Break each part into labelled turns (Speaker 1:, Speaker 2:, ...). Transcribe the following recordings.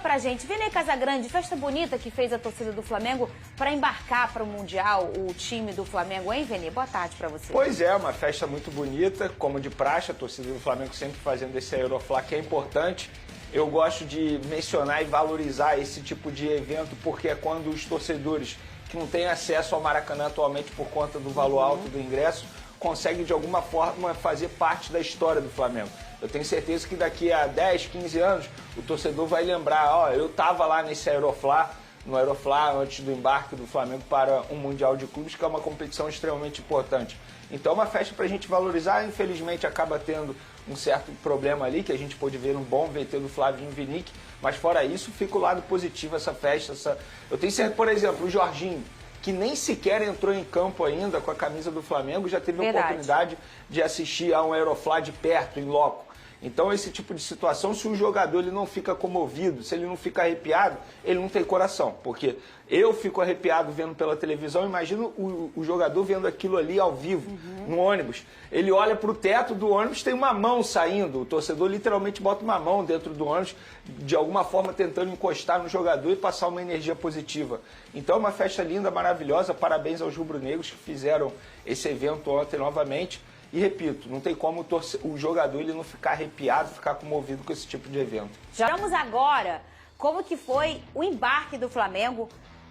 Speaker 1: pra gente, Vene Casagrande, festa bonita que fez a torcida do Flamengo para embarcar para o Mundial, o time do Flamengo, hein, Vene? Boa tarde pra você.
Speaker 2: Pois é, uma festa muito bonita, como de praxe, a torcida do Flamengo sempre fazendo esse Aeroflá que é importante. Eu gosto de mencionar e valorizar esse tipo de evento porque é quando os torcedores que não têm acesso ao Maracanã atualmente por conta do valor alto do ingresso conseguem de alguma forma fazer parte da história do Flamengo. Eu tenho certeza que daqui a 10, 15 anos o torcedor vai lembrar, ó, eu estava lá nesse Aeroflá, no Aeroflá antes do embarque do Flamengo para um Mundial de Clubes, que é uma competição extremamente importante. Então é uma festa para a gente valorizar, infelizmente acaba tendo um certo problema ali, que a gente pôde ver um bom VT do Flavinho Vinick, mas fora isso fica o lado positivo essa festa. Eu tenho certeza, por exemplo, o Jorginho, que nem sequer entrou em campo ainda com a camisa do Flamengo, já teve a oportunidade de assistir a um Aeroflá de perto, em loco. Então, esse tipo de situação, se o jogador ele não fica comovido, se ele não fica arrepiado, ele não tem coração. Porque eu fico arrepiado vendo pela televisão, imagino o jogador vendo aquilo ali ao vivo, no ônibus. Ele olha para o teto do ônibus, tem uma mão saindo, o torcedor literalmente bota uma mão dentro do ônibus, de alguma forma tentando encostar no jogador e passar uma energia positiva. Então, é uma festa linda, maravilhosa, parabéns aos rubro-negros que fizeram esse evento ontem novamente. E repito, não tem como o jogador ele não ficar arrepiado, ficar comovido com esse tipo de evento.
Speaker 1: Já vamos agora como que foi o embarque do Flamengo.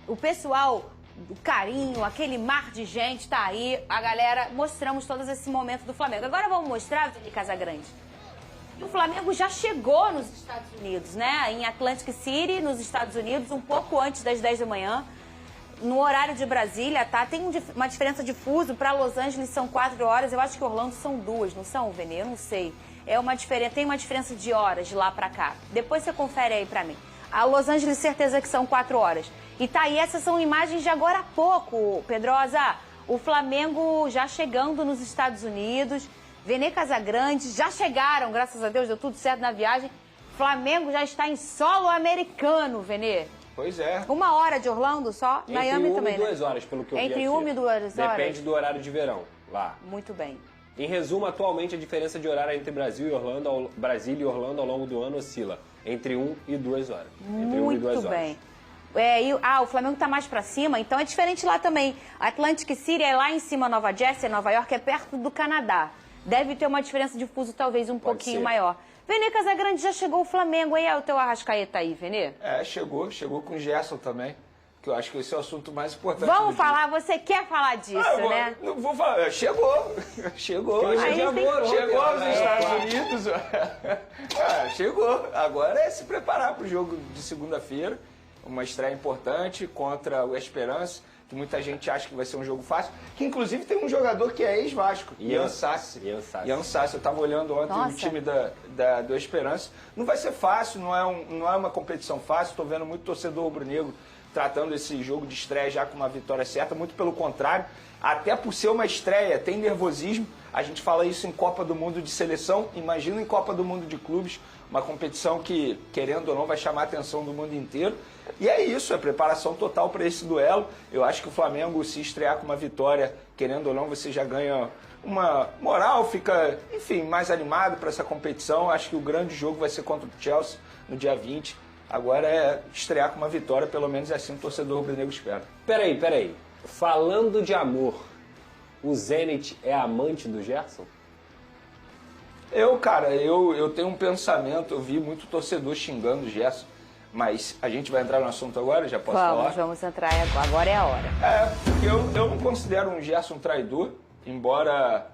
Speaker 1: O pessoal, o carinho, aquele mar de gente tá aí. A galera, mostramos todos esse momento do Flamengo. Agora vamos mostrar, Vene Casagrande. O Flamengo já chegou nos Estados Unidos, né? Em Atlantic City, nos Estados Unidos, um pouco antes das 10 da manhã. No horário de Brasília, tá? Tem uma diferença de fuso. Para Los Angeles são 4 horas. Eu acho que Orlando são 2, não são, Vene? Eu não sei. Tem uma diferença de horas de lá pra cá. Depois você confere aí pra mim. A Los Angeles, certeza que são 4 horas. E tá aí, essas são imagens de agora há pouco, Pedrosa. O Flamengo já chegando nos Estados Unidos. Vene Casagrande já chegaram, graças a Deus, deu tudo certo na viagem. Flamengo já está em solo americano, Vene.
Speaker 2: Pois é.
Speaker 1: 1 hora de Orlando só?
Speaker 3: Entre
Speaker 1: Miami
Speaker 3: 1
Speaker 1: também,
Speaker 3: e 2 horas, pelo que eu vi aqui.
Speaker 1: Entre 1 e 2 horas?
Speaker 3: Depende do horário de verão, lá.
Speaker 1: Muito bem.
Speaker 3: Em resumo, atualmente a diferença de horário entre Brasília e Orlando ao longo do ano oscila entre 1 e 2 horas. Entre 1 e 2 horas.
Speaker 1: Muito bem. O Flamengo tá mais pra cima, então é diferente lá também. Atlantic City é lá em cima, Nova Jersey, Nova York, é perto do Canadá. Deve ter uma diferença de fuso talvez um pouquinho maior. Vene Casagrande, já chegou o Flamengo, aí é o teu Arrascaeta aí, Vene?
Speaker 2: É, chegou com o Gerson também, que eu acho que esse é o assunto mais importante.
Speaker 1: Vamos falar, você quer falar disso, né?
Speaker 2: Não vou falar, chegou aos Estados Unidos. Chegou, agora é se preparar para o jogo de segunda-feira, uma estreia importante contra o Esperance, que muita gente acha que vai ser um jogo fácil, que inclusive tem um jogador que é ex-Vasco, Ian Sassi. Eu estava olhando ontem o time do Esperance. Não vai ser fácil, não é uma competição fácil, estou vendo muito torcedor rubro-negro tratando esse jogo de estreia já com uma vitória certa, muito pelo contrário, até por ser uma estreia, tem nervosismo. A gente fala isso em Copa do Mundo de seleção, imagina em Copa do Mundo de clubes, uma competição que, querendo ou não, vai chamar a atenção do mundo inteiro. E é isso, é preparação total para esse duelo. Eu acho que o Flamengo, se estrear com uma vitória, querendo ou não, você já ganha uma moral, fica, enfim, mais animado para essa competição. Acho que o grande jogo vai ser contra o Chelsea no dia 20. Agora é estrear com uma vitória, pelo menos é assim o torcedor rubro-negro espera.
Speaker 3: Peraí. Falando de amor, o Zenit é amante do Gerson?
Speaker 2: Eu tenho um pensamento, eu vi muito torcedor xingando o Gerson, mas a gente vai entrar no assunto agora, já posso falar?
Speaker 1: Vamos entrar, agora é a hora.
Speaker 2: Porque eu não considero um Gerson traidor, embora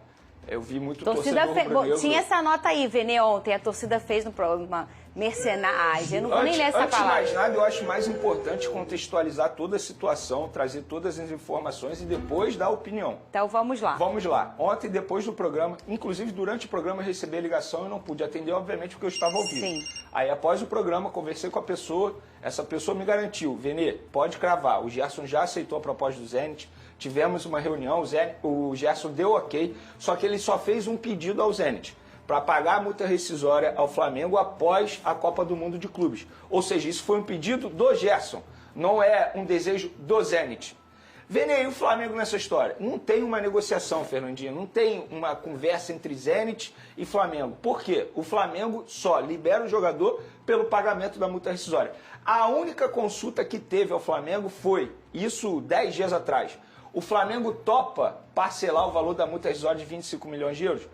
Speaker 2: eu vi muito torcedor rubro-negro.
Speaker 1: Tinha essa nota aí, Vene, ontem, a torcida fez no programa mercenário, eu não vou nem ler essa palavra.
Speaker 2: Antes de mais nada, eu acho mais importante contextualizar toda a situação, trazer todas as informações e depois dar opinião.
Speaker 1: Então vamos lá.
Speaker 2: Vamos lá. Ontem, depois do programa, inclusive durante o programa eu recebi a ligação e não pude atender, obviamente, porque eu estava ouvindo. Sim. Aí, após o programa, conversei com a pessoa, essa pessoa me garantiu, Vene, pode cravar, o Gerson já aceitou a proposta do Zenit, tivemos uma reunião, o Gerson deu ok, só que ele só fez um pedido ao Zenit, para pagar a multa rescisória ao Flamengo após a Copa do Mundo de Clubes. Ou seja, isso foi um pedido do Gerson, não é um desejo do Zenit. Vê aí o Flamengo nessa história. Não tem uma negociação, Fernandinho. Não tem uma conversa entre Zenit e Flamengo. Por quê? O Flamengo só libera o jogador pelo pagamento da multa rescisória. A única consulta que teve ao Flamengo foi, isso 10 dias atrás, o Flamengo topa parcelar o valor da multa rescisória de 25 milhões de euros?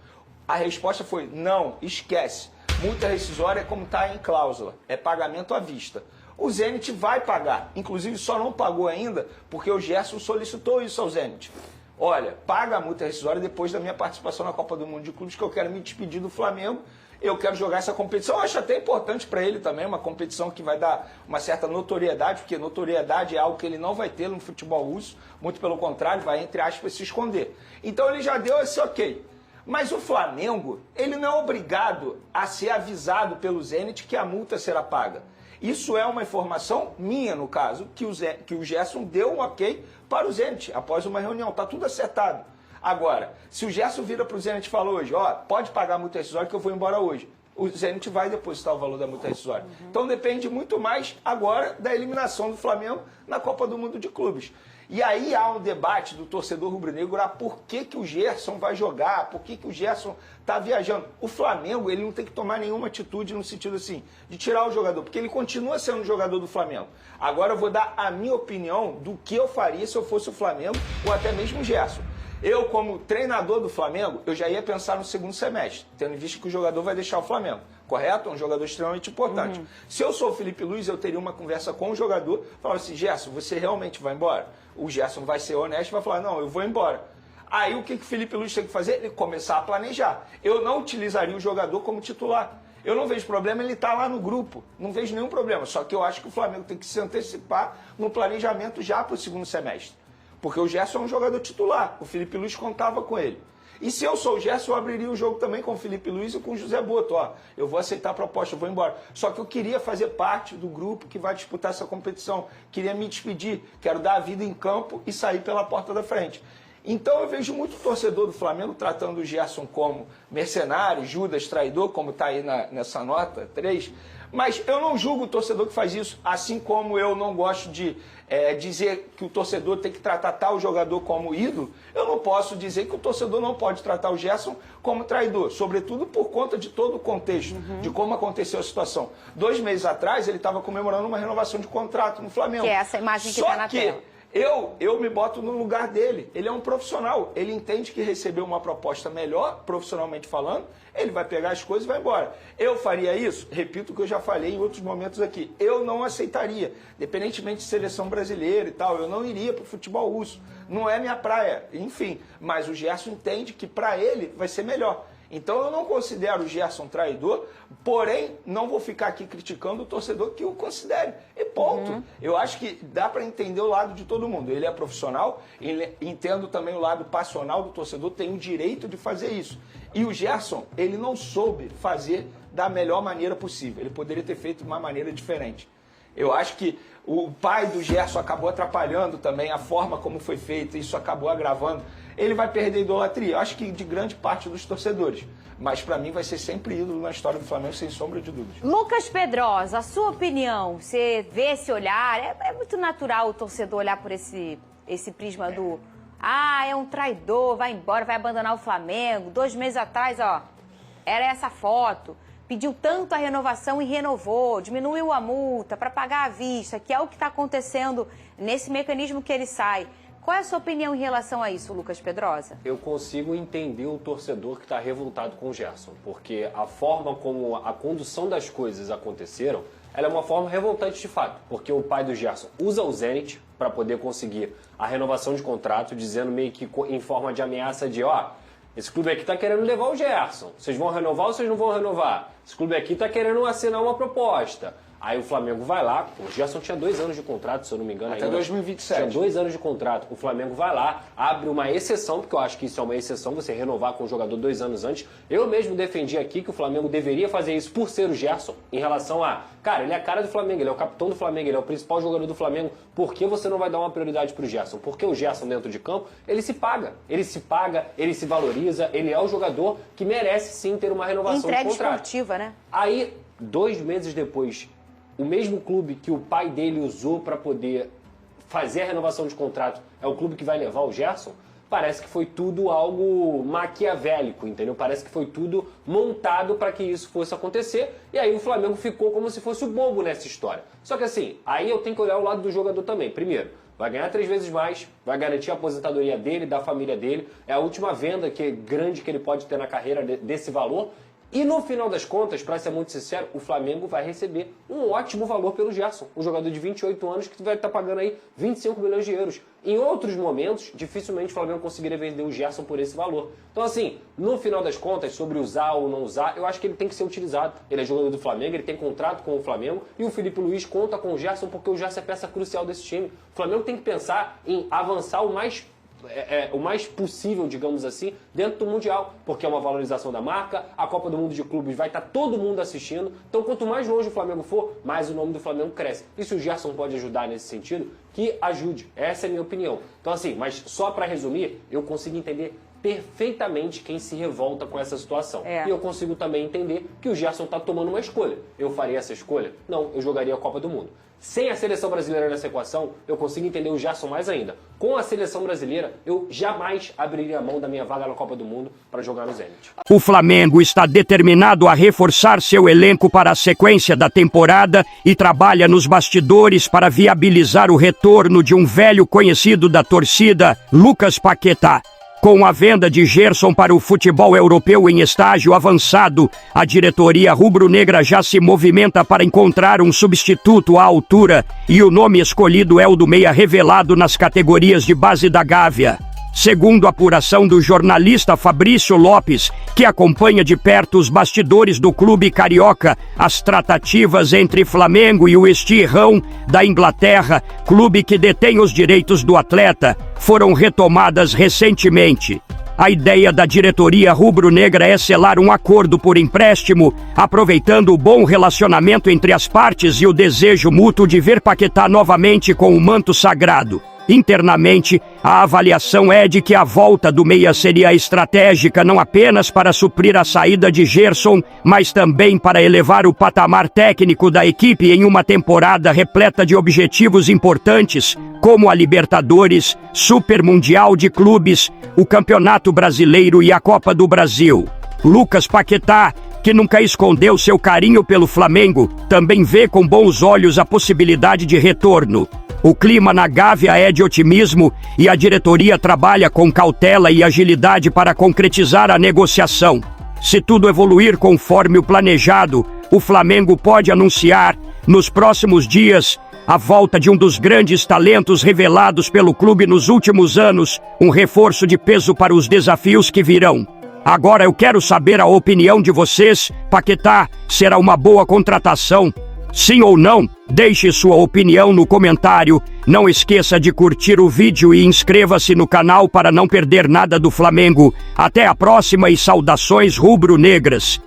Speaker 2: A resposta foi, não, esquece. Multa rescisória é como está em cláusula, é pagamento à vista. O Zenit vai pagar, inclusive só não pagou ainda porque o Gerson solicitou isso ao Zenit. Olha, paga a multa rescisória depois da minha participação na Copa do Mundo de Clubes, que eu quero me despedir do Flamengo, eu quero jogar essa competição. Eu acho até importante para ele também, uma competição que vai dar uma certa notoriedade, porque notoriedade é algo que ele não vai ter no futebol russo, muito pelo contrário, vai, entre aspas, se esconder. Então ele já deu esse ok. Mas o Flamengo, ele não é obrigado a ser avisado pelo Zenit que a multa será paga. Isso é uma informação minha, no caso, que o Gerson deu um ok para o Zenit, após uma reunião. Está tudo acertado. Agora, se o Gerson vira para o Zenit e fala hoje, ó, pode pagar a multa rescisória que eu vou embora hoje, o Zenit vai depositar o valor da multa rescisória. Então depende muito mais agora da eliminação do Flamengo na Copa do Mundo de Clubes. E aí há um debate do torcedor rubro-negro, por que o Gerson vai jogar, por que o Gerson está viajando. O Flamengo, ele não tem que tomar nenhuma atitude no sentido assim, de tirar o jogador, porque ele continua sendo jogador do Flamengo. Agora eu vou dar a minha opinião do que eu faria se eu fosse o Flamengo, ou até mesmo o Gerson. Eu, como treinador do Flamengo, eu já ia pensar no segundo semestre, tendo visto que o jogador vai deixar o Flamengo, correto? É um jogador extremamente importante. Se eu sou o Felipe Luiz, eu teria uma conversa com o jogador, falar assim, Gerson, você realmente vai embora? O Gerson vai ser honesto e vai falar, não, eu vou embora. Aí o que o Felipe Luiz tem que fazer? Ele começar a planejar. Eu não utilizaria o jogador como titular. Eu não vejo problema ele estar lá no grupo, não vejo nenhum problema. Só que eu acho que o Flamengo tem que se antecipar no planejamento já para o segundo semestre. Porque o Gerson é um jogador titular, o Felipe Luiz contava com ele. E se eu sou o Gerson, eu abriria o jogo também com o Felipe Luiz e com o José Boto. Ó, eu vou aceitar a proposta, eu vou embora. Só que eu queria fazer parte do grupo que vai disputar essa competição. Queria me despedir, quero dar a vida em campo e sair pela porta da frente. Então eu vejo muito torcedor do Flamengo tratando o Gerson como mercenário, Judas, traidor, como está aí nessa nota 3. Mas eu não julgo o torcedor que faz isso, assim como eu não gosto de dizer que o torcedor tem que tratar tal jogador como ídolo, eu não posso dizer que o torcedor não pode tratar o Gerson como traidor, sobretudo por conta de todo o contexto, de como aconteceu a situação. 2 meses atrás, ele estava comemorando uma renovação de contrato no Flamengo.
Speaker 1: Que é essa imagem que está na tela.
Speaker 2: Eu me boto no lugar dele. Ele é um profissional. Ele entende que recebeu uma proposta melhor, profissionalmente falando, ele vai pegar as coisas e vai embora. Eu faria isso? Repito o que eu já falei em outros momentos aqui. Eu não aceitaria, independentemente de seleção brasileira e tal, eu não iria para o futebol russo. Não é minha praia, enfim. Mas o Gerson entende que para ele vai ser melhor. Então eu não considero o Gerson traidor, porém não vou ficar aqui criticando o torcedor que o considere. E ponto. Eu acho que dá para entender o lado de todo mundo. Ele é profissional, entendo também o lado passional do torcedor, tem o direito de fazer isso. E o Gerson, ele não soube fazer da melhor maneira possível. Ele poderia ter feito de uma maneira diferente. Eu acho que o pai do Gerson acabou atrapalhando também a forma como foi feito, isso acabou agravando. Ele vai perder a idolatria, eu acho que de grande parte dos torcedores. Mas para mim vai ser sempre ídolo na história do Flamengo, sem sombra de dúvidas.
Speaker 1: Lucas Pedrosa, a sua opinião, você vê esse olhar, é muito natural o torcedor olhar por esse prisma do é um traidor, vai embora, vai abandonar o Flamengo. 2 meses atrás, ó, era essa foto. Pediu tanto a renovação e renovou, diminuiu a multa para pagar à vista, que é o que está acontecendo nesse mecanismo que ele sai. Qual é a sua opinião em relação a isso, Lucas Pedrosa?
Speaker 3: Eu consigo entender o torcedor que está revoltado com o Gerson, porque a forma como a condução das coisas aconteceram, ela é uma forma revoltante de fato, porque o pai do Gerson usa o Zenit para poder conseguir a renovação de contrato, dizendo meio que em forma de ameaça de, esse clube aqui está querendo levar o Gerson. Vocês vão renovar ou vocês não vão renovar? Esse clube aqui está querendo assinar uma proposta. Aí o Flamengo vai lá, o Gerson tinha 2 anos de contrato, se eu não me engano.
Speaker 2: Até 2027.
Speaker 3: Tinha 2 anos de contrato. O Flamengo vai lá, abre uma exceção, porque eu acho que isso é uma exceção, você renovar com o jogador 2 anos antes. Eu mesmo defendi aqui que o Flamengo deveria fazer isso por ser o Gerson, em relação cara, ele é a cara do Flamengo, ele é o capitão do Flamengo, ele é o principal jogador do Flamengo. Por que você não vai dar uma prioridade pro Gerson? Porque o Gerson dentro de campo, ele se paga, ele se valoriza, ele é o jogador que merece sim ter uma renovação de contrato.
Speaker 1: Entrega esportiva, né?
Speaker 3: Aí, 2 meses depois, o mesmo clube que o pai dele usou para poder fazer a renovação de contrato é o clube que vai levar o Gerson, parece que foi tudo algo maquiavélico, entendeu? Parece que foi tudo montado para que isso fosse acontecer, e aí o Flamengo ficou como se fosse o bobo nessa história. Só que assim, aí eu tenho que olhar o lado do jogador também. Primeiro, vai ganhar 3 vezes mais, vai garantir a aposentadoria dele, da família dele, é a última venda grande que ele pode ter na carreira desse valor. E no final das contas, para ser muito sincero, o Flamengo vai receber um ótimo valor pelo Gerson, um jogador de 28 anos que vai estar pagando aí 25 milhões de euros. Em outros momentos, dificilmente o Flamengo conseguiria vender o Gerson por esse valor. Então assim, no final das contas, sobre usar ou não usar, eu acho que ele tem que ser utilizado. Ele é jogador do Flamengo, ele tem contrato com o Flamengo e o Felipe Luiz conta com o Gerson porque o Gerson é peça crucial desse time. O Flamengo tem que pensar em avançar o mais possível, digamos assim, dentro do Mundial, porque é uma valorização da marca, a Copa do Mundo de Clubes vai estar todo mundo assistindo, então quanto mais longe o Flamengo for, mais o nome do Flamengo cresce. E se o Gerson pode ajudar nesse sentido, que ajude. Essa é a minha opinião. Então assim, mas só para resumir, eu consigo entender perfeitamente quem se revolta com essa situação. E eu consigo também entender que o Gerson está tomando uma escolha. Eu faria essa escolha? Não, eu jogaria a Copa do Mundo. Sem a seleção brasileira nessa equação, eu consigo entender o Gerson mais ainda. Com a seleção brasileira, eu jamais abriria a mão da minha vaga na Copa do Mundo para jogar no Zenit.
Speaker 4: O Flamengo está determinado a reforçar seu elenco para a sequência da temporada e trabalha nos bastidores para viabilizar o retorno de um velho conhecido da torcida, Lucas Paquetá. Com a venda de Gerson para o futebol europeu em estágio avançado, a diretoria rubro-negra já se movimenta para encontrar um substituto à altura, e o nome escolhido é o do meia revelado nas categorias de base da Gávea. Segundo a apuração do jornalista Fabrício Lopes, que acompanha de perto os bastidores do clube carioca, as tratativas entre Flamengo e o West Ham da Inglaterra, clube que detém os direitos do atleta, foram retomadas recentemente. A ideia da diretoria rubro-negra é selar um acordo por empréstimo, aproveitando o bom relacionamento entre as partes e o desejo mútuo de ver Paquetá novamente com o manto sagrado. Internamente, a avaliação é de que a volta do meia seria estratégica não apenas para suprir a saída de Gerson, mas também para elevar o patamar técnico da equipe em uma temporada repleta de objetivos importantes, como a Libertadores, Super Mundial de Clubes, o Campeonato Brasileiro e a Copa do Brasil. Lucas Paquetá, que nunca escondeu seu carinho pelo Flamengo, também vê com bons olhos a possibilidade de retorno. O clima na Gávea é de otimismo e a diretoria trabalha com cautela e agilidade para concretizar a negociação. Se tudo evoluir conforme o planejado, o Flamengo pode anunciar, nos próximos dias, a volta de um dos grandes talentos revelados pelo clube nos últimos anos, um reforço de peso para os desafios que virão. Agora eu quero saber a opinião de vocês. Paquetá será uma boa contratação? Sim ou não? Deixe sua opinião no comentário. Não esqueça de curtir o vídeo e inscreva-se no canal para não perder nada do Flamengo. Até a próxima e saudações rubro-negras.